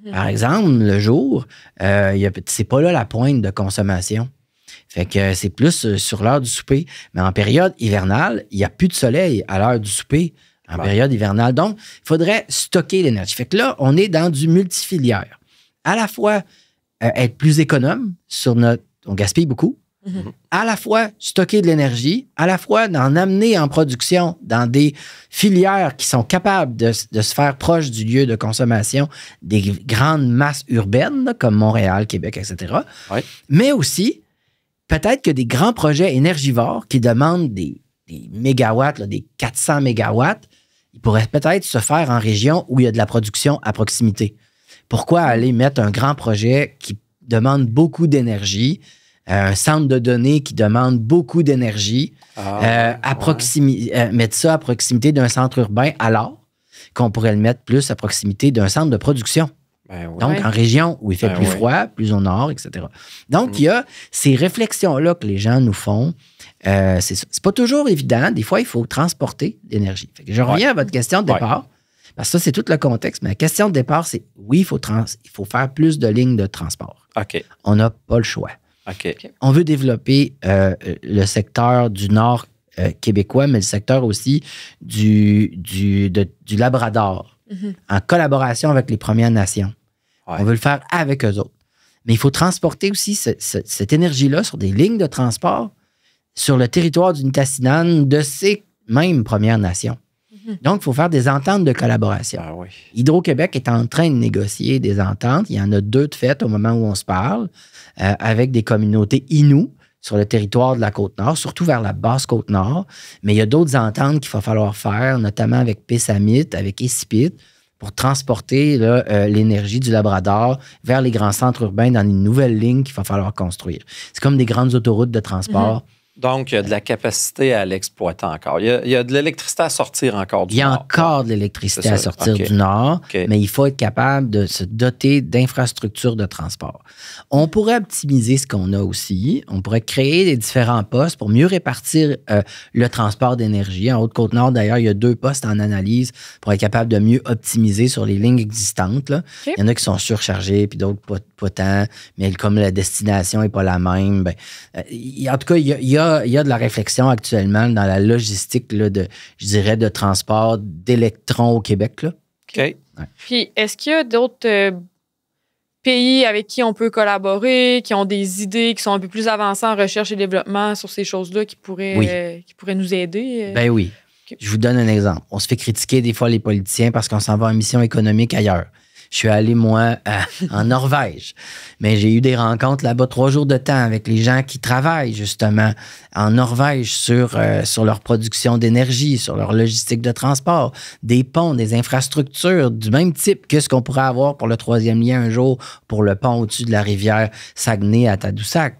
Par exemple, le jour, c'est pas là la pointe de consommation. Fait que c'est plus sur l'heure du souper. Mais en période hivernale, il n'y a plus de soleil à l'heure du souper en période hivernale. Donc, il faudrait stocker l'énergie. Fait que là, on est dans du multifilière. À la fois, être plus économe sur notre... On gaspille beaucoup. À la fois, stocker de l'énergie. À la fois, d'en amener en production dans des filières qui sont capables de se faire proche du lieu de consommation des grandes masses urbaines, là, comme Montréal, Québec, etc. Ouais. Mais aussi, peut-être que des grands projets énergivores qui demandent des mégawatts, là, des 400 mégawatts, ils pourraient peut-être se faire en région où il y a de la production à proximité. Pourquoi aller mettre un grand projet qui demande beaucoup d'énergie, un centre de données qui demande beaucoup d'énergie, mettre ça à proximité d'un centre urbain alors qu'on pourrait le mettre plus à proximité d'un centre de production? Donc, en région où il fait plus froid, plus au nord, etc. Donc, il y a ces réflexions-là que les gens nous font. C'est pas toujours évident. Des fois, il faut transporter l'énergie. Je reviens à votre question de départ, parce que ça, c'est tout le contexte. Mais la question de départ, c'est oui, il faut faire plus de lignes de transport. On n'a pas le choix. On veut développer le secteur du nord québécois, mais le secteur aussi du Labrador, en collaboration avec les Premières Nations. On veut le faire avec eux autres. Mais il faut transporter aussi cette énergie-là sur des lignes de transport sur le territoire du Nitassinan de ces mêmes Premières Nations. Donc, il faut faire des ententes de collaboration. Hydro-Québec est en train de négocier des ententes. Il y en a 2 de fait au moment où on se parle, avec des communautés Innu sur le territoire de la Côte-Nord, surtout vers la basse Côte-Nord. Mais il y a d'autres ententes qu'il va falloir faire, notamment avec Pessamit, avec Esipit, pour transporter l'énergie du Labrador vers les grands centres urbains dans une nouvelle ligne qu'il va falloir construire. C'est comme des grandes autoroutes de transport. Donc, il y a de la capacité à l'exploiter encore. Il y a de l'électricité à sortir encore du Nord. Il y a encore de l'électricité à sortir du Nord, mais il faut être capable de se doter d'infrastructures de transport. On pourrait optimiser ce qu'on a aussi. On pourrait créer des différents postes pour mieux répartir le transport d'énergie. En Haute-Côte-Nord, d'ailleurs, il y a 2 postes en analyse pour être capable de mieux optimiser sur les lignes existantes. Là. Il y en a qui sont surchargés, puis d'autres pas tant, mais comme la destination n'est pas la même, en tout cas, il y a de la réflexion actuellement dans la logistique, là, je dirais, de transport d'électrons au Québec. Là. Puis, est-ce qu'il y a d'autres pays avec qui on peut collaborer, qui ont des idées, qui sont un peu plus avancés en recherche et développement sur ces choses-là, qui pourraient nous aider? Ben oui. Je vous donne un exemple. On se fait critiquer des fois les politiciens parce qu'on s'en va en mission économique ailleurs. Je suis allé, moi, en Norvège. Mais j'ai eu des rencontres là-bas 3 jours de temps avec les gens qui travaillent, justement, en Norvège sur leur production d'énergie, sur leur logistique de transport, des ponts, des infrastructures du même type que ce qu'on pourrait avoir pour le 3e lien un jour, pour le pont au-dessus de la rivière Saguenay à Tadoussac.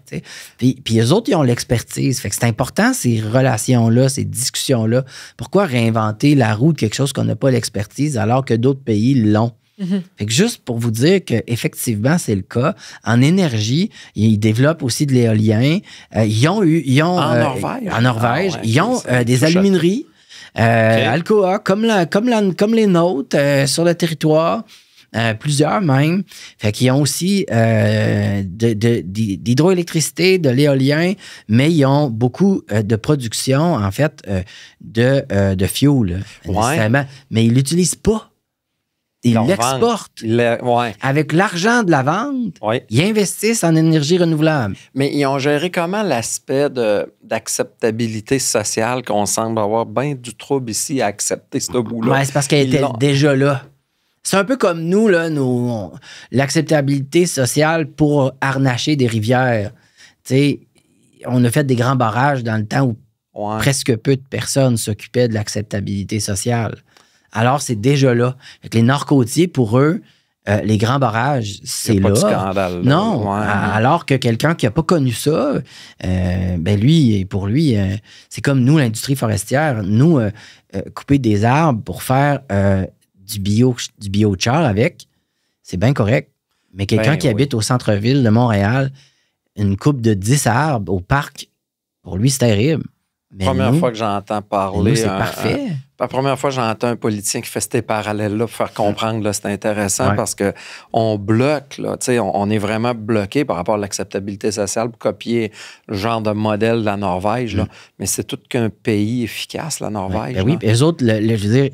Puis eux autres, ils ont l'expertise. Fait que c'est important, ces relations-là, ces discussions-là. Pourquoi réinventer la roue de quelque chose qu'on n'a pas l'expertise alors que d'autres pays l'ont? Fait que juste pour vous dire qu'effectivement, c'est le cas. En énergie, ils développent aussi de l'éolien. Ils ont en Norvège, ils ont des alumineries, Alcoa, comme les nôtres sur le territoire. Plusieurs même. Fait qu'ils ont aussi d'hydroélectricité, de l'éolien, mais ils ont beaucoup de production, en fait, de fuel, nécessairement. Mais ils l'utilisent pas. Ils l'exportent. Avec l'argent de la vente, ils investissent en énergie renouvelable. Mais ils ont géré comment l'aspect d'acceptabilité sociale qu'on semble avoir bien du trouble ici à accepter ce bout-là? C'est parce qu'elle était déjà là. C'est un peu comme nous, là, l'acceptabilité sociale pour harnacher des rivières. T'sais, on a fait des grands barrages dans le temps où presque peu de personnes s'occupaient de l'acceptabilité sociale. Alors, c'est déjà là. Fait que les Nord-Côtiers, pour eux, les grands barrages, c'est là. Pas de scandale. Non. Alors que quelqu'un qui n'a pas connu ça, pour lui, c'est comme nous, l'industrie forestière. Nous, couper des arbres pour faire du biochar avec, c'est bien correct. Mais quelqu'un qui habite au centre-ville de Montréal, une coupe de 10 arbres au parc, pour lui, c'est terrible. Mais Première nous, fois que j'entends nous, parler. c'est parfait. La première fois que j'entends un politicien qui fait ces parallèles-là pour faire comprendre, là, c'est intéressant Ouais. parce qu'on bloque, là, on est vraiment bloqué par rapport à l'acceptabilité sociale pour copier le genre de modèle de la Norvège. Là. Mais c'est tout qu'un pays efficace, la Norvège. Ben oui, puis eux autres, je veux dire,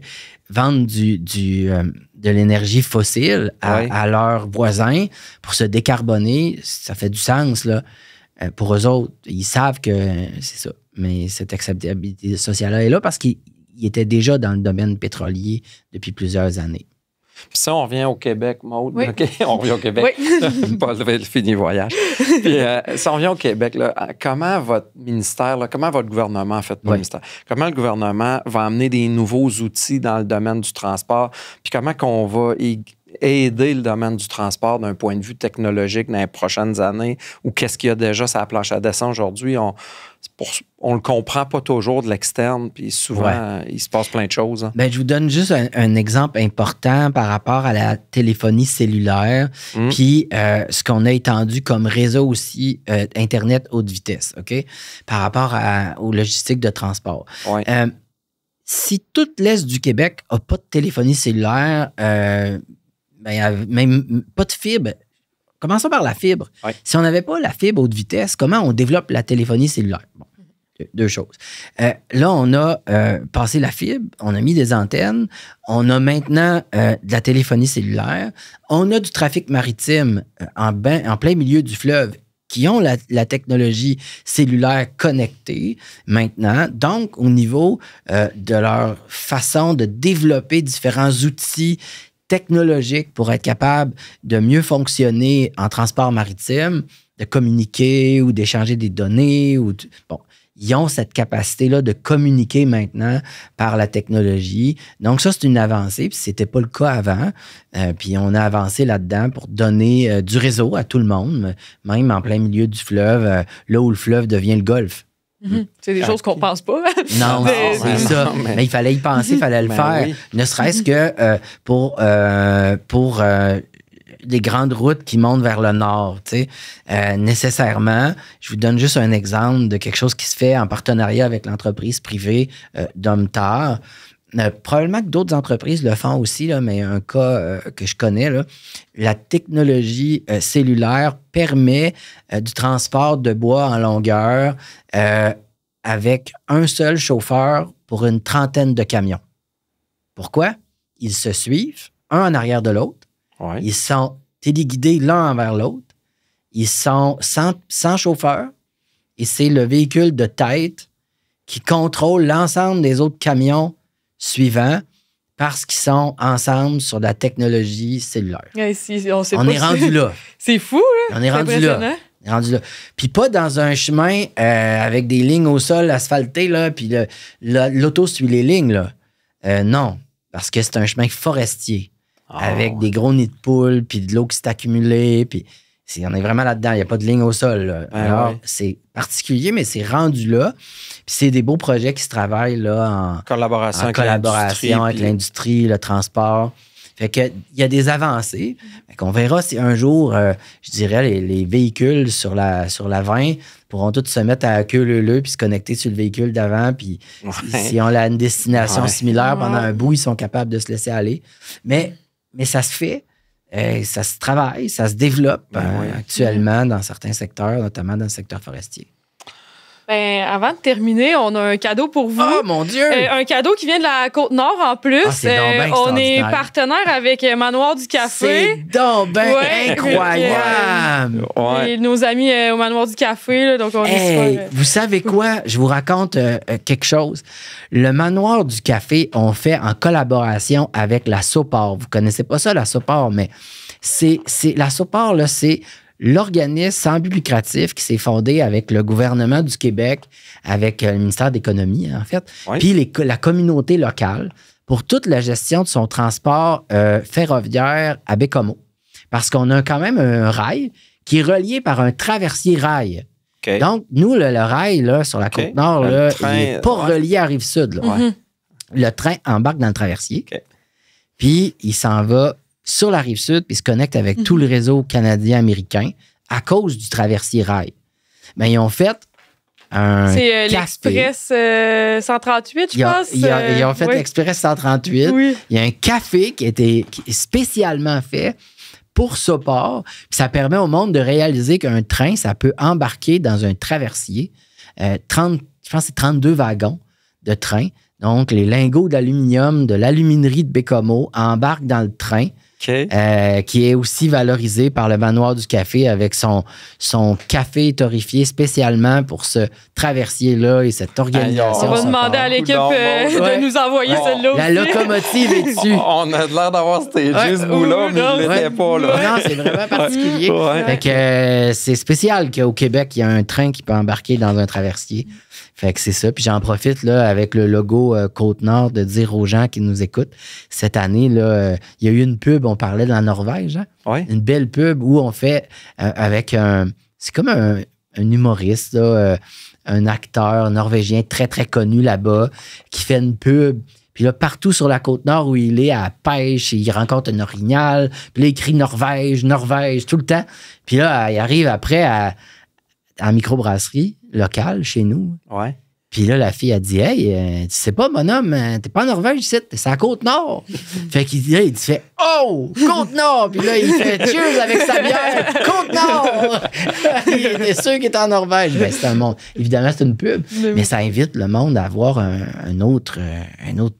vendent de l'énergie fossile à leurs voisins pour se décarboner, ça fait du sens, là. Pour eux autres, ils savent que c'est ça. Mais cette acceptabilité sociale-là est là parce qu'ils étaient déjà dans le domaine pétrolier depuis plusieurs années. Puis ça, on revient au Québec, Maude. Oui. OK, on revient au Québec. Oui. Pas le fini voyage. Puis si on revient au Québec, là, comment votre ministère, là, comment votre gouvernement, en fait, pas le ministère, comment le gouvernement va amener des nouveaux outils dans le domaine du transport? Puis comment qu'on va aider le domaine du transport d'un point de vue technologique dans les prochaines années? Ou qu'est-ce qu'il y a déjà sur la planche à dessin aujourd'hui? On le comprend pas toujours de l'externe, puis souvent, il se passe plein de choses. Hein. Ben, je vous donne juste un exemple important par rapport à la téléphonie cellulaire, puis ce qu'on a étendu comme réseau aussi, Internet haute vitesse, OK? Par rapport aux logistiques de transport. Ouais. Si tout l'Est du Québec n'a pas de téléphonie cellulaire, même pas de fibre, commençons par la fibre. Ouais. Si on n'avait pas la fibre haute vitesse, comment on développe la téléphonie cellulaire? Bon, deux choses. Là, on a passé la fibre, on a mis des antennes, on a maintenant de la téléphonie cellulaire, on a du trafic maritime en plein milieu du fleuve qui ont la technologie cellulaire connectée maintenant. Donc, au niveau de leur façon de développer différents outils technologiques pour être capable de mieux fonctionner en transport maritime, de communiquer ou d'échanger des données. Bon, ils ont cette capacité-là de communiquer maintenant par la technologie. Donc, ça, c'est une avancée, puis c'était pas le cas avant. Puis on a avancé là-dedans pour donner du réseau à tout le monde, même en plein milieu du fleuve, là où le fleuve devient le golfe. C'est des choses qu'on pense pas. Non, c'est ça. Mais il fallait y penser, il fallait le faire. Oui. Ne serait-ce que pour des grandes routes qui montent vers le nord. Nécessairement, je vous donne juste un exemple de quelque chose qui se fait en partenariat avec l'entreprise privée Domtar. Probablement que d'autres entreprises le font aussi, là, mais un cas que je connais, là, la technologie cellulaire permet du transport de bois en longueur avec un seul chauffeur pour une trentaine de camions. Pourquoi? Ils se suivent, un en arrière de l'autre. Ouais. Ils sont téléguidés l'un envers l'autre. Ils sont sans chauffeur et c'est le véhicule de tête qui contrôle l'ensemble des autres camions suivants parce qu'ils sont ensemble sur la technologie cellulaire. Ouais, On est rendu là. C'est fou, là. On est rendu là. Puis pas dans un chemin avec des lignes au sol asphaltées, là, puis l'auto suit les lignes, là. Non, parce que c'est un chemin forestier avec des gros nids de poules, puis de l'eau qui s'est accumulée, puis on est vraiment là-dedans. Il n'y a pas de ligne au sol. Là. Alors, c'est particulier, mais c'est rendu là. Puis c'est des beaux projets qui se travaillent là, en collaboration avec l'industrie, le transport. Fait que il y a des avancées. Fait qu'on verra si un jour, je dirais, les véhicules sur la 20 pourront tous se mettre à queue leu puis se connecter sur le véhicule d'avant. Puis si on a une destination similaire pendant un bout, ils sont capables de se laisser aller. Mais ça se fait. Ça se travaille, ça se développe actuellement dans certains secteurs, notamment dans le secteur forestier. Ben, avant de terminer, on a un cadeau pour vous. Oh, mon Dieu! Un cadeau qui vient de la Côte-Nord, en plus. C'est donc bien on est extraordinaire. partenaire avec Manoir du Café. C'est donc bien incroyable! Et nos amis au Manoir du Café, là, donc on est super... Vous savez quoi? Je vous raconte quelque chose. Le Manoir du Café, on fait en collaboration avec la SOPAR. Vous connaissez pas ça, la SOPAR, mais la SOPAR, là, c'est l'organisme sans but lucratif qui s'est fondé avec le gouvernement du Québec, avec le ministère de l'Économie, en fait, puis la communauté locale pour toute la gestion de son transport ferroviaire à Bécomo. Parce qu'on a quand même un rail qui est relié par un traversier rail. Okay. Donc, nous, le rail là, sur la Côte-Nord, là, il n'est pas relié à Rive-Sud. Là. Le train embarque dans le traversier, puis il s'en va sur la Rive-Sud, puis se connecte avec tout le réseau canadien-américain à cause du traversier rail. Ben, ils ont fait un C'est café. l'Express 138, je pense. Ils ont fait oui. l'Express 138. Oui. Il y a un café qui est spécialement fait pour ce port. Puis ça permet au monde de réaliser qu'un train, ça peut embarquer dans un traversier. Je pense que c'est 32 wagons de train. Donc, les lingots d'aluminium de l'aluminerie de Bécomo embarquent dans le train. OK. Qui est aussi valorisé par le manoir du café avec son café torréfié spécialement pour ce traversier-là et cette organisation. On va ce demander port. à l'équipe Ouais. de nous envoyer celle-là aussi. La locomotive est dessus. On a l'air d'avoir stagé Ouais. ce bout-là, mais Non, il l'était pas, là. Non, c'est vraiment particulier. Ouais. Fait que c'est spécial qu'au Québec, il y a un train qui peut embarquer dans un traversier. Fait que c'est ça. Puis j'en profite là, avec le logo Côte-Nord de dire aux gens qui nous écoutent, cette année, là, il y a eu une pub, on parlait de la Norvège, hein? Ouais. Une belle pub où on fait avec un... C'est comme un humoriste, là, un acteur norvégien très, très connu là-bas qui fait une pub. Puis là, partout sur la Côte-Nord où il est à la pêche, il rencontre un orignal. Puis là, il crie Norvège, Norvège, tout le temps. Puis là, il arrive après à la microbrasserie locale chez nous. Ouais. Puis là, la fille a dit, hey, tu sais pas, mon homme, t'es pas en Norvège ici, t'es sur la Côte-Nord. Fait qu'il dit, il fait, oh, Côte-Nord. Puis là, il fait cheers avec sa bière, Côte-Nord. Il était sûr qu'il était en Norvège. Ben, c'est un monde. Évidemment, c'est une pub, mais ça invite le monde à voir un autre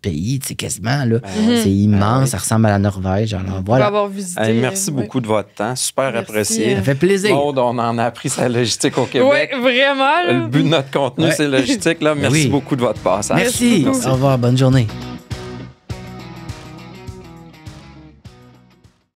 pays, tu sais, quasiment, là. C'est immense, oui. ça ressemble à la Norvège. Alors, Pour voilà. avoir visité. Hey, merci ouais. beaucoup de votre temps. Super Merci. apprécié. Ça fait plaisir. Maud, on en a appris sa logistique au Oui, Québec. vraiment. là. Le but de notre contenu, Ouais. c'est logistique. Là. Merci Oui. beaucoup de votre passage. Merci. beaucoup. Au revoir, bonne journée.